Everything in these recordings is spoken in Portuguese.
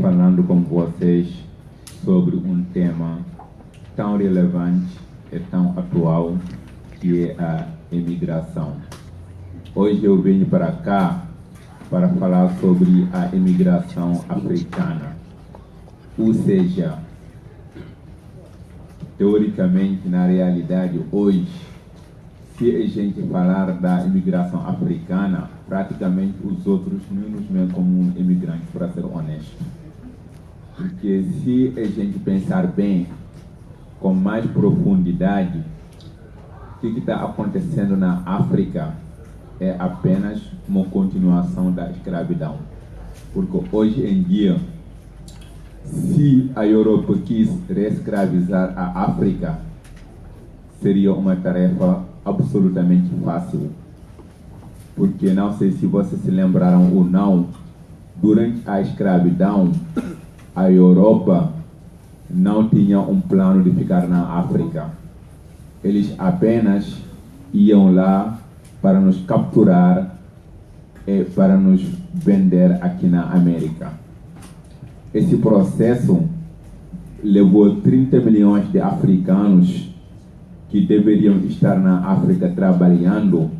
falando com vocês sobre um tema tão relevante e tão atual, que é a imigração. Hoje eu venho para cá para falar sobre a imigração africana. Ou seja, teoricamente, na realidade, hoje, se a gente falar da imigração africana, praticamente os outros não nos veem como imigrantes, para ser honesto. Porque se a gente pensar bem, com mais profundidade, o que está acontecendo na África é apenas uma continuação da escravidão. Porque hoje em dia, se a Europa quis reescravizar a África, seria uma tarefa absolutamente fácil. Porque não sei se vocês se lembraram ou não, durante a escravidão, a Europa não tinha um plano de ficar na África. Eles apenas iam lá para nos capturar e para nos vender aqui na América. Esse processo levou 30 milhões de africanos que deveriam estar na África trabalhando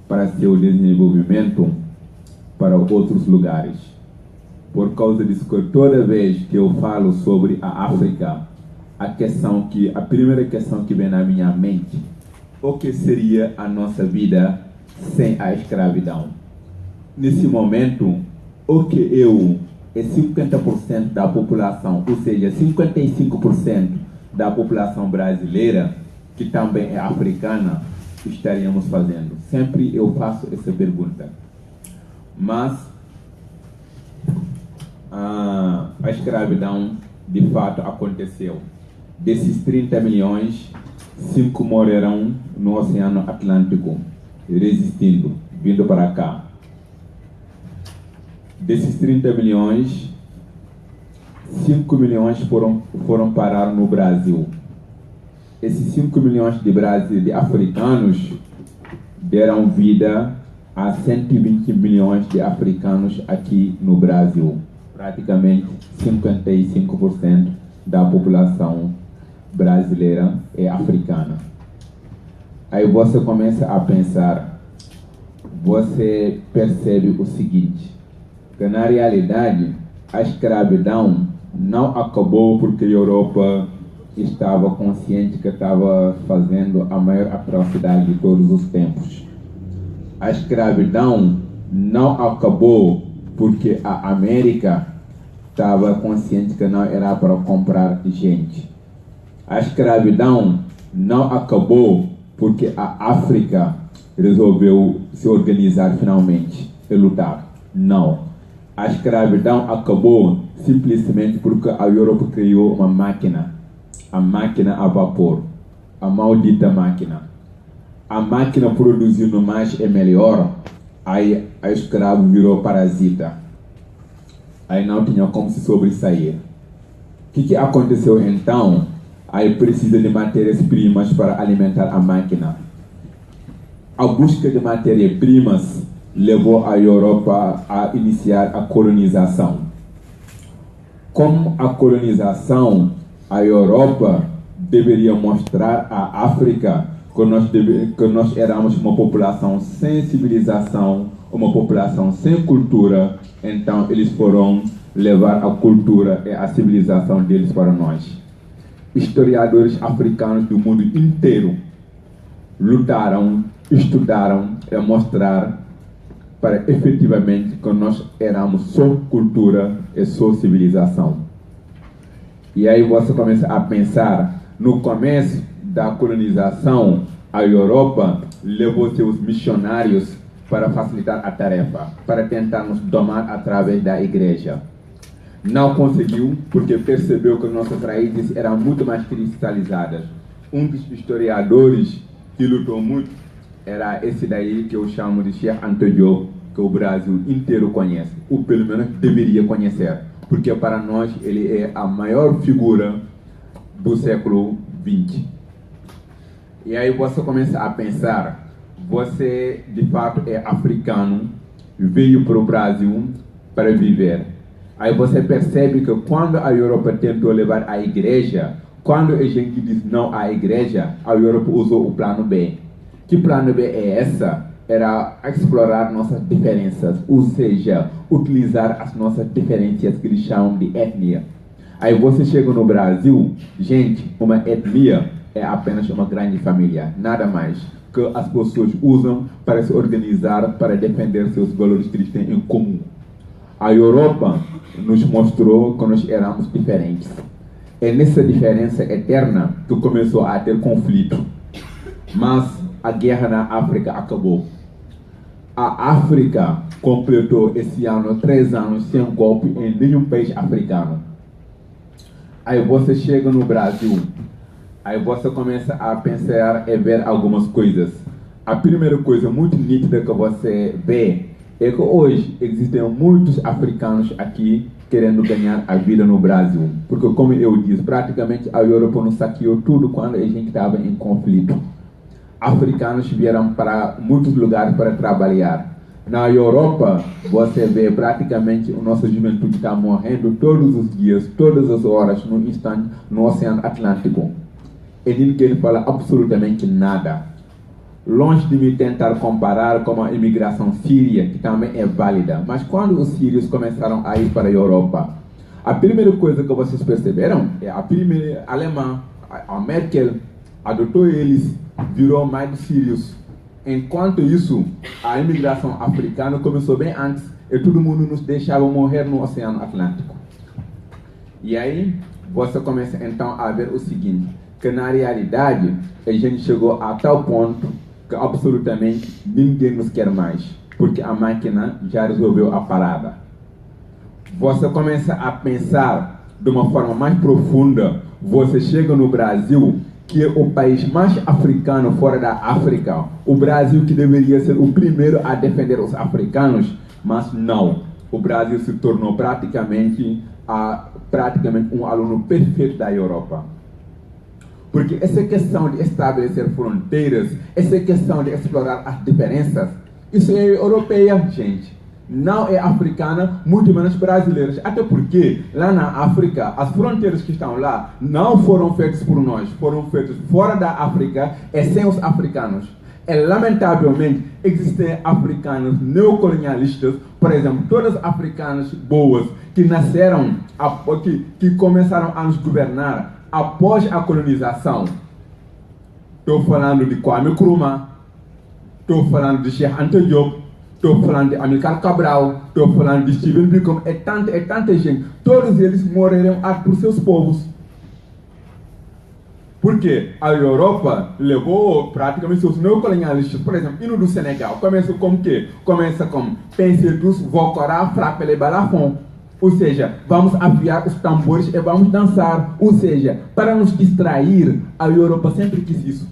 para seu desenvolvimento para outros lugares. Por causa disso, que toda vez que eu falo sobre a África, a primeira questão que vem na minha mente, o que seria a nossa vida sem a escravidão? Nesse momento, o que eu e 50% da população, ou seja, 55% da população brasileira, que também é africana, estaríamos fazendo? Sempre eu faço essa pergunta. Mas a escravidão de fato aconteceu. Desses 30 milhões, 5 morrerão no Oceano Atlântico, resistindo, vindo para cá. Desses 30 milhões, 5 milhões foram parar no Brasil. Esses 5 milhões de africanos deram vida a 120 milhões de africanos aqui no Brasil. Praticamente 55% da população brasileira é africana. Aí você começa a pensar, você percebe o seguinte, que na realidade a escravidão não acabou porque a Europa estava consciente que estava fazendo a maior atrocidade de todos os tempos. A escravidão não acabou porque a América estava consciente que não era para comprar gente. A escravidão não acabou porque a África resolveu se organizar finalmente e lutar. Não. A escravidão acabou simplesmente porque a Europa criou uma máquina. A máquina a vapor. A maldita máquina. A máquina produzindo mais e melhor, aí a escravo virou parasita. Aí não tinha como se sobressair. O que aconteceu então? Aí precisa de matérias-primas para alimentar a máquina. A busca de matérias-primas levou a Europa a iniciar a colonização. Com a colonização, a Europa deveria mostrar à África que nós éramos uma população sem civilização, uma população sem cultura. Então eles foram levar a cultura e a civilização deles para nós. Historiadores africanos do mundo inteiro lutaram, estudaram e mostraram para efetivamente que nós éramos só cultura e só civilização. E aí você começa a pensar, no começo da colonização, a Europa levou seus missionários para facilitar a tarefa, para tentar nos domar através da igreja. Não conseguiu, porque percebeu que nossas raízes eram muito mais cristalizadas. Um dos historiadores que lutou muito era esse daí que eu chamo de Cheikh Anta Diop, que o Brasil inteiro conhece, ou pelo menos deveria conhecer, porque para nós ele é a maior figura do século XX. E aí você começa a pensar, você de fato é africano, veio para o Brasil para viver. Aí você percebe que quando a Europa tentou levar a igreja, quando a gente diz não à igreja, a Europa usou o plano B. Que plano B é essa? Era explorar nossas diferenças, ou seja, utilizar as nossas diferenças que eles chamam de etnia. Aí você chega no Brasil, gente, uma etnia é apenas uma grande família, nada mais, que as pessoas usam para se organizar, para defender seus valores que eles têm em comum. A Europa nos mostrou que nós éramos diferentes. É nessa diferença eterna que começou a ter conflito. Mas a guerra na África acabou. A África completou esse ano 3 anos sem golpe em nenhum país africano. Aí você chega no Brasil, aí você começa a pensar e ver algumas coisas. A primeira coisa muito nítida que você vê é que hoje existem muitos africanos aqui querendo ganhar a vida no Brasil. Porque, como eu disse, praticamente a Europa nos saqueou tudo quando a gente estava em conflito. Africanos vieram para muitos lugares para trabalhar. Na Europa, você vê praticamente a nossa juventude está morrendo todos os dias, todas as horas, no instante, no Oceano Atlântico. E ninguém fala absolutamente nada. Longe de me tentar comparar com a imigração síria, que também é válida, mas quando os sírios começaram a ir para a Europa, a primeira coisa que vocês perceberam é a primeira alemã, a Merkel, adotou eles, virou mais dos sírios. Enquanto isso, a imigração africana começou bem antes e todo mundo nos deixava morrer no Oceano Atlântico. E aí, você começa então a ver o seguinte, que na realidade, a gente chegou a tal ponto que absolutamente ninguém nos quer mais, porque a máquina já resolveu a parada. Você começa a pensar de uma forma mais profunda, você chega no Brasil, que é o país mais africano fora da África, o Brasil que deveria ser o primeiro a defender os africanos, mas não. O Brasil se tornou praticamente um aluno perfeito da Europa. Porque essa questão de estabelecer fronteiras, essa questão de explorar as diferenças, isso é europeia, gente. Não é africana, muito menos brasileira. Até porque, lá na África, as fronteiras que estão lá não foram feitas por nós, foram feitas fora da África e sem os africanos. E, lamentavelmente, existem africanos neocolonialistas, por exemplo, todas as africanas boas que nasceram, que começaram a nos governar após a colonização. Estou falando de Kwame Nkrumah, estou falando de Cheikh Anta Diop, estou falando de Amilcar Cabral, estou falando de Stephen Biko, e tanta gente. Todos eles morreram por seus povos. Porque a Europa levou praticamente seus neocolonialistas, por exemplo, hino do Senegal, começa com o quê? Começa com Pense tous Vokora Frappe les Balafons. Ou seja, vamos afiar os tambores e vamos dançar. Ou seja, para nos distrair, a Europa sempre quis isso,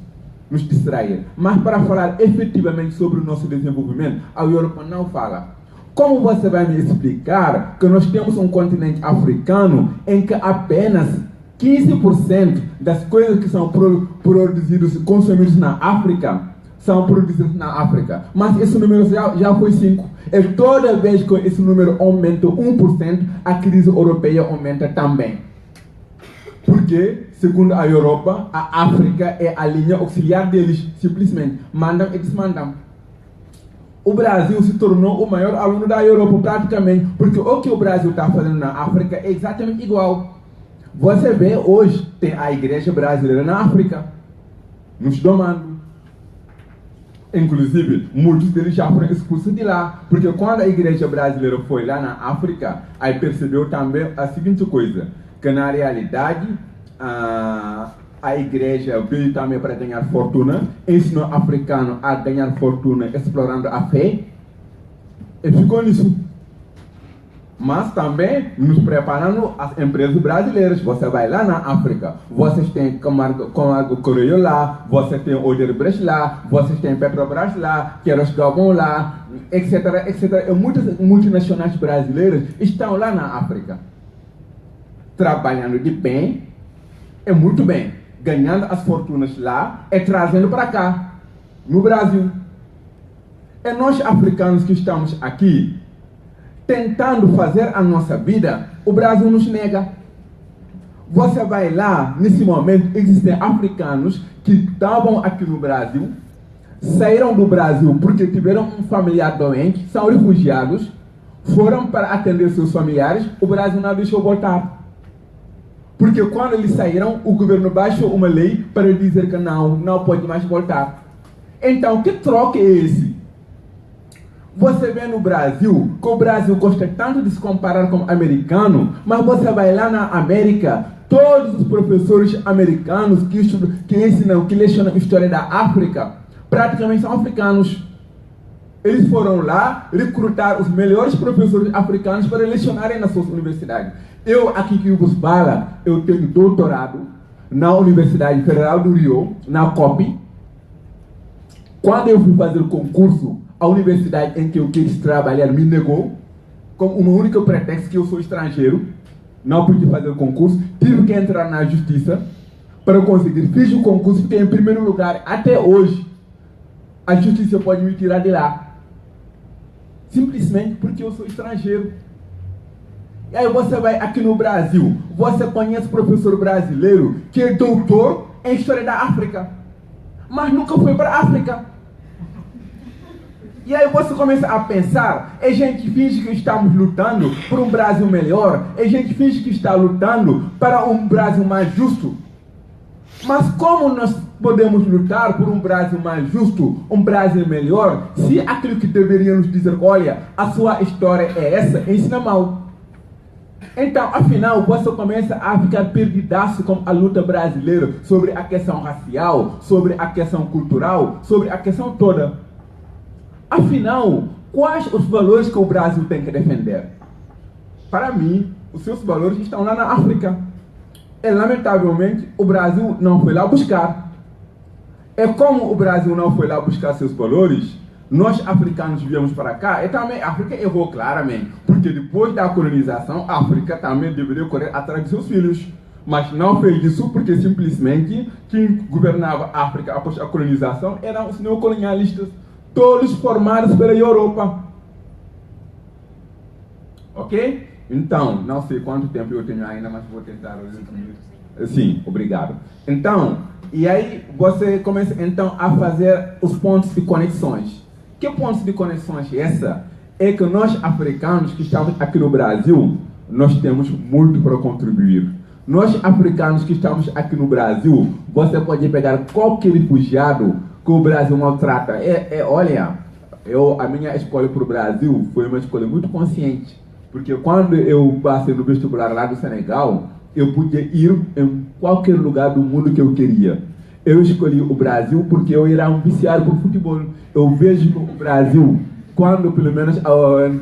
nos distrair. Mas para falar efetivamente sobre o nosso desenvolvimento, a Europa não fala. Como você vai me explicar que nós temos um continente africano em que apenas 15% das coisas que são produzidas e consumidas na África são produzidas na África, mas esse número já foi 5%. E toda vez que esse número aumenta 1%, a crise europeia aumenta também. Porque, segundo a Europa, a África é a linha auxiliar deles. Simplesmente mandam e desmandam. O Brasil se tornou o maior aluno da Europa praticamente, porque o que o Brasil está fazendo na África é exatamente igual. Você vê hoje, tem a igreja brasileira na África, nos domando. Inclusive, muitos deles já foram expulsos de lá, porque quando a igreja brasileira foi lá na África, aí percebeu também a seguinte coisa, que na realidade a igreja veio também para ganhar fortuna, ensinou africano a ganhar fortuna explorando a fé, e ficou nisso. Mas também nos preparando as empresas brasileiras. Você vai lá na África, vocês têm Camargo Correio lá, você tem Odebrecht lá, vocês têm Petrobras lá, Queiroz Gabon lá, etc, etc. E muitas multinacionais brasileiras estão lá na África, trabalhando de bem, e muito bem, ganhando as fortunas lá e trazendo para cá, no Brasil. E nós africanos que estamos aqui, tentando fazer a nossa vida, o Brasil nos nega. Você vai lá, nesse momento, existem africanos que estavam aqui no Brasil, saíram do Brasil porque tiveram um familiar doente, são refugiados, foram para atender seus familiares, o Brasil não deixou voltar. Porque quando eles saíram, o governo baixou uma lei para dizer que não pode mais voltar. Então, que troca é esse? Você vê no Brasil, que o Brasil gosta tanto de se comparar com o americano, mas você vai lá na América, todos os professores americanos que ensinam, que lecionam história da África, praticamente são africanos. Eles foram lá recrutar os melhores professores africanos para lecionarem nas suas universidades. Eu, aqui que vos fala, eu tenho doutorado na Universidade Federal do Rio, na COP. Quando eu fui fazer o concurso, a universidade em que eu quis trabalhar me negou, com uma única pretexto que eu sou estrangeiro, não pude fazer o concurso, tive que entrar na justiça para conseguir. Fiz o concurso, fiquei em primeiro lugar até hoje. A justiça pode me tirar de lá, simplesmente porque eu sou estrangeiro. E aí você vai aqui no Brasil, você conhece professor brasileiro que é doutor em História da África, mas nunca foi para a África. E aí você começa a pensar, a gente finge que estamos lutando por um Brasil melhor, a gente finge que está lutando para um Brasil mais justo. Mas como nós podemos lutar por um Brasil mais justo, um Brasil melhor, se aquilo que deveria nos dizer, olha, a sua história é essa, ensina mal. Então, afinal, você começa a ficar perdidaço com a luta brasileira sobre a questão racial, sobre a questão cultural, sobre a questão toda. Afinal, quais os valores que o Brasil tem que defender? Para mim, os seus valores estão lá na África. E, lamentavelmente, o Brasil não foi lá buscar. É como o Brasil não foi lá buscar seus valores, nós africanos viemos para cá, e também a África errou claramente, porque depois da colonização, a África também deveria correr atrás de seus filhos. Mas não fez isso porque simplesmente quem governava a África após a colonização eram os neocolonialistas, todos formados pela Europa. Ok? Então, não sei quanto tempo eu tenho ainda, mas vou tentar. Sim, obrigado. Então, e aí você começa então a fazer os pontos de conexões. Que pontos de conexões essa? É que nós africanos que estamos aqui no Brasil, nós temos muito para contribuir. Nós africanos que estamos aqui no Brasil, você pode pegar qualquer refugiado que o Brasil maltrata. Olha, a minha escolha para o Brasil foi uma escolha muito consciente. Porque quando eu passei no vestibular lá do Senegal, eu podia ir em qualquer lugar do mundo que eu queria. Eu escolhi o Brasil porque eu era um viciado por futebol. Eu vejo o Brasil, quando pelo menos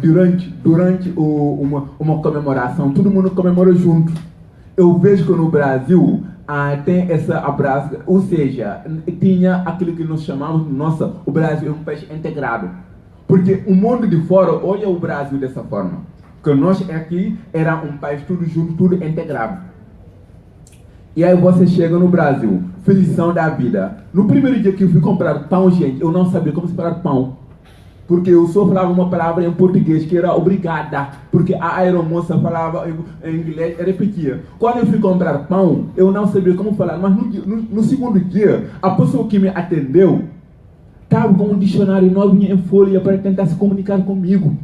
durante uma comemoração, todo mundo comemora junto. Eu vejo que no Brasil tem essa abraço, ou seja, tinha aquilo que nós chamamos, nossa, o Brasil é um país integrado. Porque o mundo de fora olha o Brasil dessa forma. Que nós aqui era um país tudo junto, tudo integrado. E aí você chega no Brasil, felizão da vida. No primeiro dia que eu fui comprar pão, gente, eu não sabia como separar pão. Porque eu só falava uma palavra em português, que era obrigada. Porque a aeromoça falava em inglês e repetia. Quando eu fui comprar pão, eu não sabia como falar. Mas no segundo dia, a pessoa que me atendeu estava com um dicionário novinho em folha para tentar se comunicar comigo.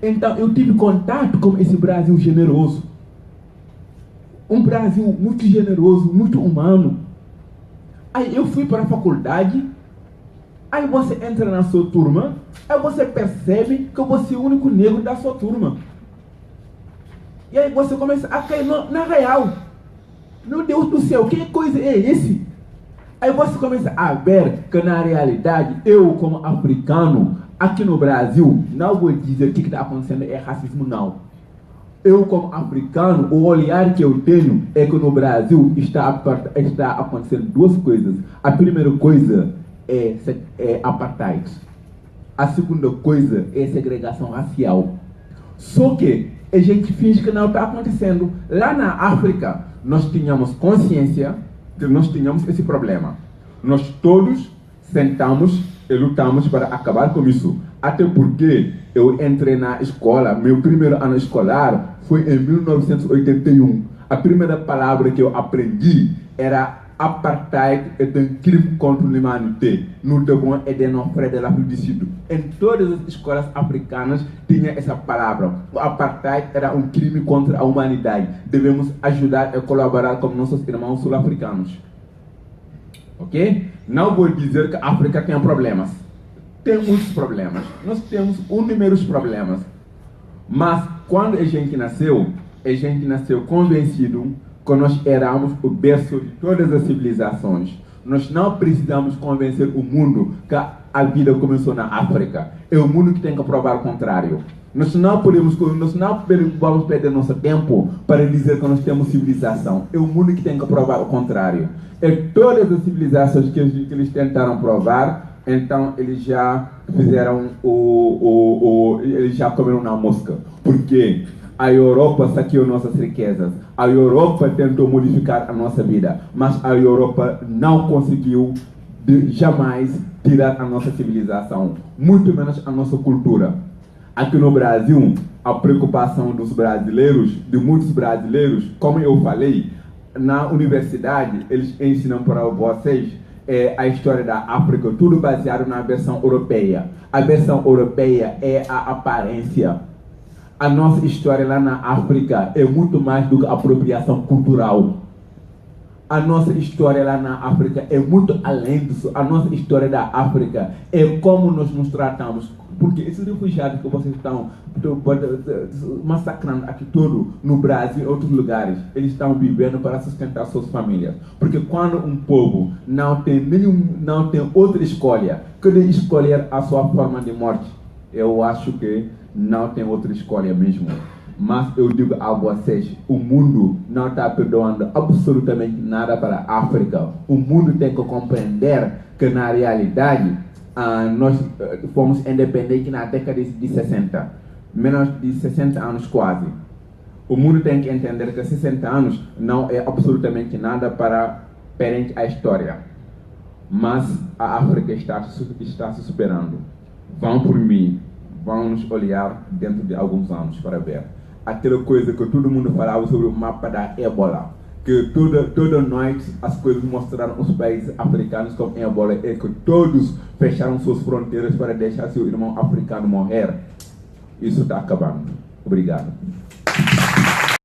Então eu tive contato com esse Brasil generoso. Um Brasil muito generoso, muito humano. Aí eu fui para a faculdade, aí você entra na sua turma, aí você percebe que você é o único negro da sua turma. E aí você começa a cair na real. Meu Deus do céu, que coisa é esse? Aí você começa a ver que na realidade, eu como africano, aqui no Brasil, não vou dizer que está acontecendo é racismo, não. Eu, como africano, o olhar que eu tenho é que no Brasil está acontecendo duas coisas. A primeira coisa é apartheid. A segunda coisa é segregação racial. Só que a gente finge que não está acontecendo. Lá na África, nós tínhamos consciência que nós tínhamos esse problema. Nós todos sentamos e lutamos para acabar com isso. Até porque eu entrei na escola, meu primeiro ano escolar foi em 1981. A primeira palavra que eu aprendi era apartheid é um crime contra a humanidade. Nous devons aider nos frères de l'Afrique du Sud. Em todas as escolas africanas tinha essa palavra. O apartheid era um crime contra a humanidade. Devemos ajudar e colaborar com nossos irmãos sul-africanos. Ok? Não vou dizer que a África tem problemas. Tem muitos problemas. Nós temos inúmeros problemas. Mas quando a gente nasceu convencido que nós éramos o berço de todas as civilizações. Nós não precisamos convencer o mundo que a vida começou na África. É o mundo que tem que provar o contrário. Nós não vamos perder nosso tempo para dizer que nós temos civilização. É o mundo que tem que provar o contrário. E todas as civilizações que eles tentaram provar, então eles já fizeram eles já comeram na mosca. Por quê? A Europa saqueou nossas riquezas. A Europa tentou modificar a nossa vida. Mas a Europa não conseguiu jamais tirar a nossa civilização. Muito menos a nossa cultura. Aqui no Brasil, a preocupação dos brasileiros, de muitos brasileiros, como eu falei, na universidade, eles ensinam para vocês a história da África, tudo baseado na versão europeia. A versão europeia é a aparência. A nossa história lá na África é muito mais do que apropriação cultural. A nossa história lá na África é muito além disso. A nossa história da África é como nós nos tratamos. Porque esses refugiados que vocês estão massacrando aqui todo no Brasil e outros lugares, eles estão vivendo para sustentar suas famílias. Porque quando um povo não tem outra escolha que de escolher a sua forma de morte, eu acho que não tem outra escolha mesmo. Mas eu digo a vocês, o mundo não está perdoando absolutamente nada para a África. O mundo tem que compreender que na realidade nós fomos independentes na década de 60. Menos de 60 anos quase. O mundo tem que entender que 60 anos não é absolutamente nada perante a história. Mas a África está se superando. Vão por mim. Vão nos olhar dentro de alguns anos para ver. Aquela coisa que todo mundo falava sobre o mapa da ébola. Que toda noite as coisas mostraram os países africanos como ébola. E que todos fecharam suas fronteiras para deixar seu irmão africano morrer. Isso está acabando. Obrigado.